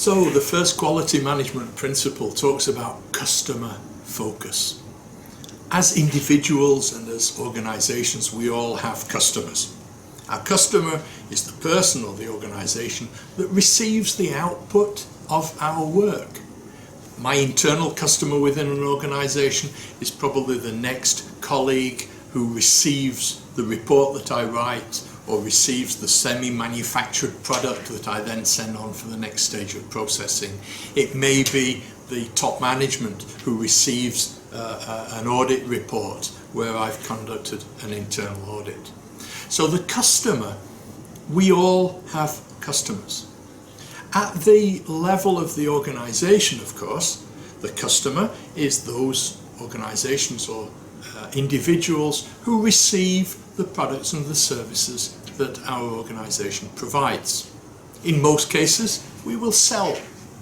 So the first quality management principle talks about customer focus. As individuals and as organizations, we all have customers. Our customer is the person or the organization that receives the output of our work. My internal customer within an organization is probably the next colleague who receives the report that I write or receives the semi-manufactured product that I then send on for the next stage of processing. It may be the top management who receives an audit report where I've conducted an internal audit. So the customer, we all have customers. At the level of the organization, of course, the customer is those organizations or individuals who receive the products and the services that our organization provides. In most cases, we will sell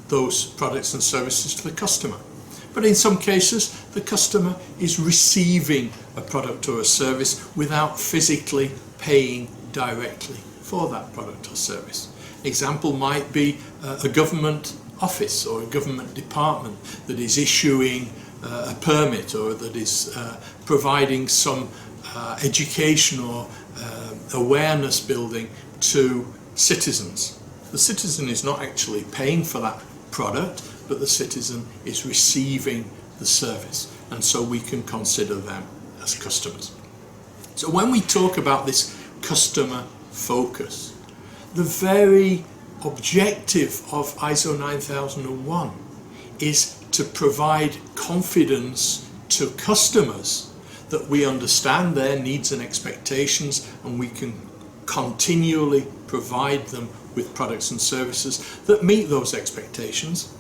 those products and services to the customer. But in some cases, the customer is receiving a product or a service without physically paying directly for that product or service. Example might be a government office or a government department that is issuing a permit or that is providing some education or awareness building to citizens. The citizen is not actually paying for that product, but the citizen is receiving the service, and so we can consider them as customers. So when we talk about this customer focus, the very objective of ISO 9001 is to provide confidence to customers that we understand their needs and expectations, and we can continually provide them with products and services that meet those expectations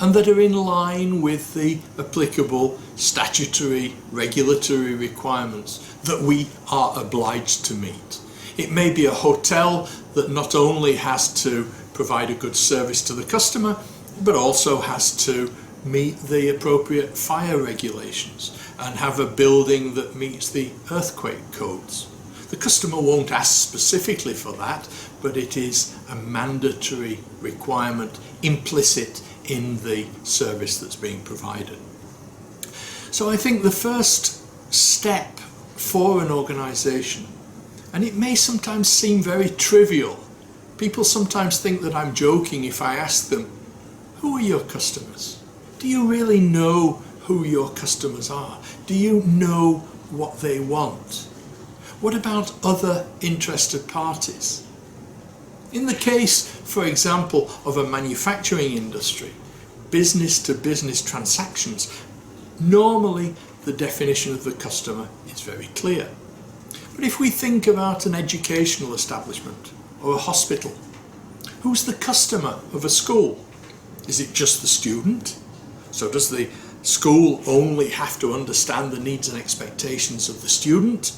and that are in line with the applicable statutory regulatory requirements that we are obliged to meet. It may be a hotel that not only has to provide a good service to the customer, but also has to meet the appropriate fire regulations and have a building that meets the earthquake codes. The customer won't ask specifically for that, but it is a mandatory requirement implicit in the service that's being provided. So I think the first step for an organization, and it may sometimes seem very trivial, people sometimes think that I'm joking if I ask them, who are your customers? Do you really know who your customers are? Do you know what they want? What about other interested parties? In the case, for example, of a manufacturing industry, business-to-business transactions, normally the definition of the customer is very clear. But if we think about an educational establishment or a hospital, who's the customer of a school? Is it just the student? So does the school only have to understand the needs and expectations of the student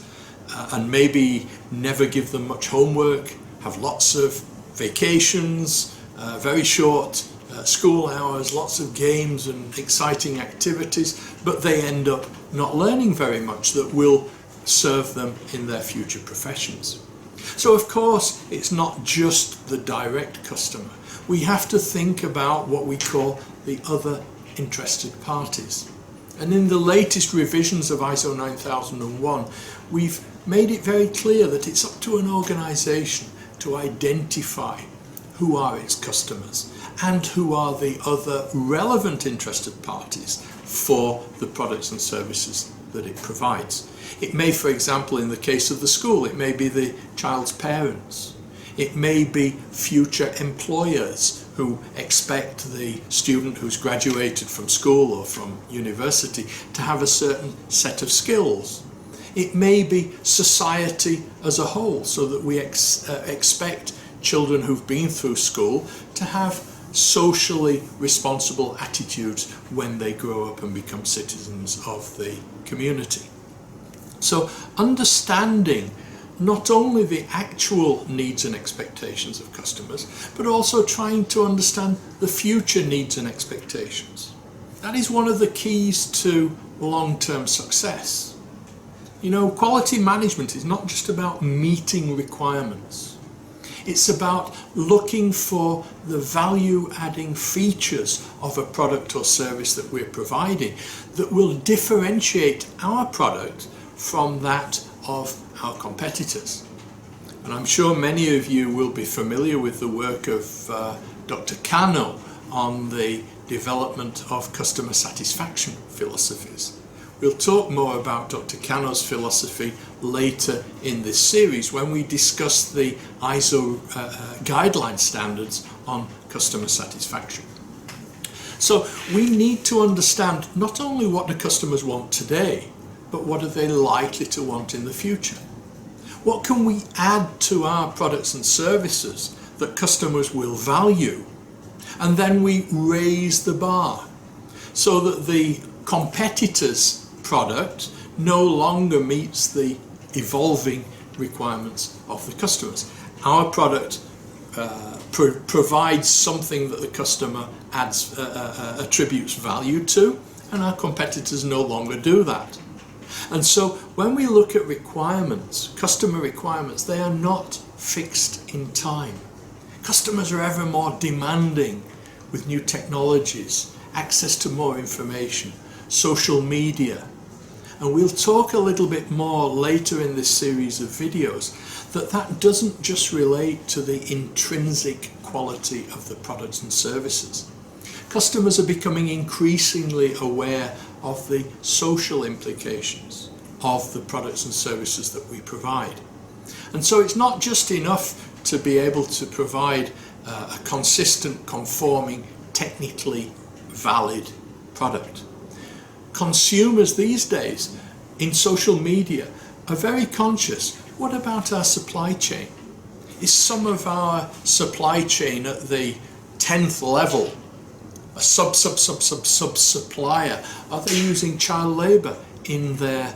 and maybe never give them much homework, have lots of vacations, very short school hours, lots of games and exciting activities, but they end up not learning very much that will serve them in their future professions? So of course, it's not just the direct customer. We have to think about what we call the other interested parties. And in the latest revisions of ISO 9001, we've made it very clear that it's up to an organization to identify who are its customers and who are the other relevant interested parties for the products and services that it provides. It may, for example, in the case of the school, it may be the child's parents. It may be future employers who expect the student who's graduated from school or from university to have a certain set of skills. It may be society as a whole, so that we expect children who've been through school to have socially responsible attitudes when they grow up and become citizens of the community. So understanding not only the actual needs and expectations of customers, but also trying to understand the future needs and expectations. That is one of the keys to long-term success. You know, quality management is not just about meeting requirements. It's about looking for the value-adding features of a product or service that we're providing that will differentiate our product from that of our competitors. And I'm sure many of you will be familiar with the work of Dr. Kano on the development of customer satisfaction philosophies. We'll talk more about Dr. Kano's philosophy later in this series when we discuss the ISO guideline standards on customer satisfaction. So we need to understand not only what the customers want today, but what are they likely to want in the future? What can we add to our products and services that customers will value? And then we raise the bar so that the competitor's product no longer meets the evolving requirements of the customers. Our product provides something that the customer attributes value to, and our competitors no longer do that. And so when we look at requirements, customer requirements, they are not fixed in time. Customers are ever more demanding with new technologies, access to more information, social media. And we'll talk a little bit more later in this series of videos that doesn't just relate to the intrinsic quality of the products and services. Customers are becoming increasingly aware of the social implications of the products and services that we provide. And so it's not just enough to be able to provide a consistent, conforming, technically valid product. Consumers these days in social media are very conscious. What about our supply chain? Is some of our supply chain at the 10th level a sub-supplier? Are they using child labour in their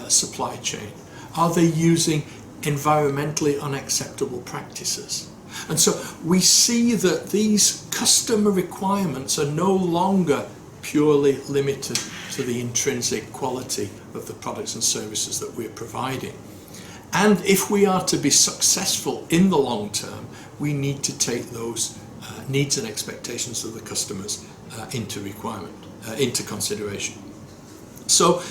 supply chain? Are they using environmentally unacceptable practices? And so we see that these customer requirements are no longer purely limited to the intrinsic quality of the products and services that we're providing. And if we are to be successful in the long term, we need to take those needs and expectations of the customers into consideration. So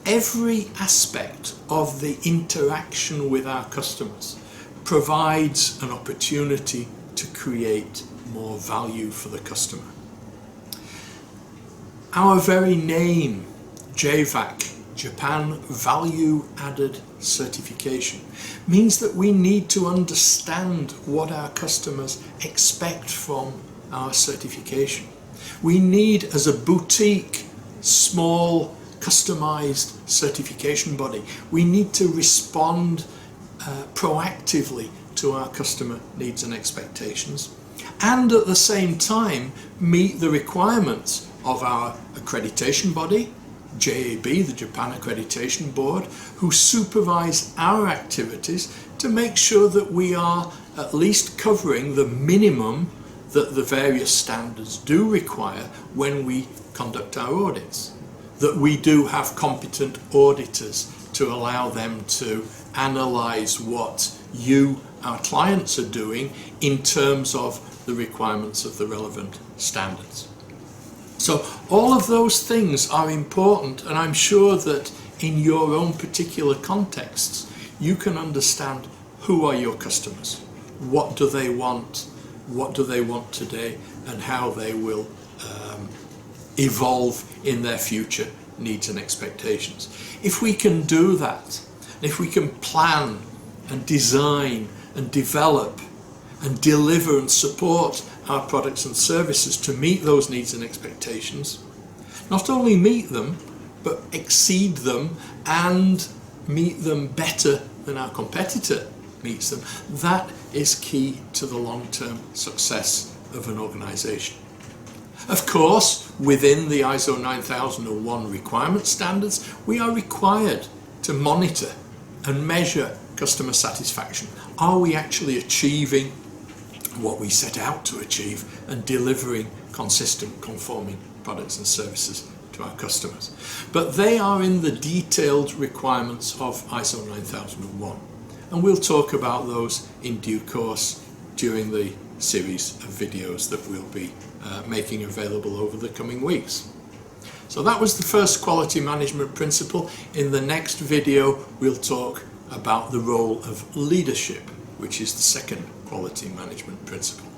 every aspect of the interaction with our customers provides an opportunity to create more value for the customer. Our very name, J-VAC, Japan Value Added Certification, means that we need to understand what our customers expect from our certification. We need, as a boutique, small, customized certification body, we need to respond proactively to our customer needs and expectations, and at the same time meet the requirements of our accreditation body, JAB, the Japan Accreditation Board, who supervise our activities to make sure that we are at least covering the minimum that the various standards do require when we conduct our audits. That we do have competent auditors to allow them to analyse what you, our clients, are doing in terms of the requirements of the relevant standards. So all of those things are important, and I'm sure that in your own particular contexts you can understand who are your customers, what do they want today, and how they will evolve in their future needs and expectations. If we can do that, if we can plan and design and develop and deliver and support our products and services to meet those needs and expectations, not only meet them, but exceed them and meet them better than our competitor meets them, that is key to the long-term success of an organisation. Of course, within the ISO 9001 requirement standards, we are required to monitor and measure customer satisfaction. Are we actually achieving what we set out to achieve and delivering consistent, conforming products and services to our customers? But they are in the detailed requirements of ISO 9001. and we'll talk about those in due course during the series of videos that we'll be making available over the coming weeks. So that was the first quality management principle. In the next video we'll talk about the role of leadership, which is the second quality management principle.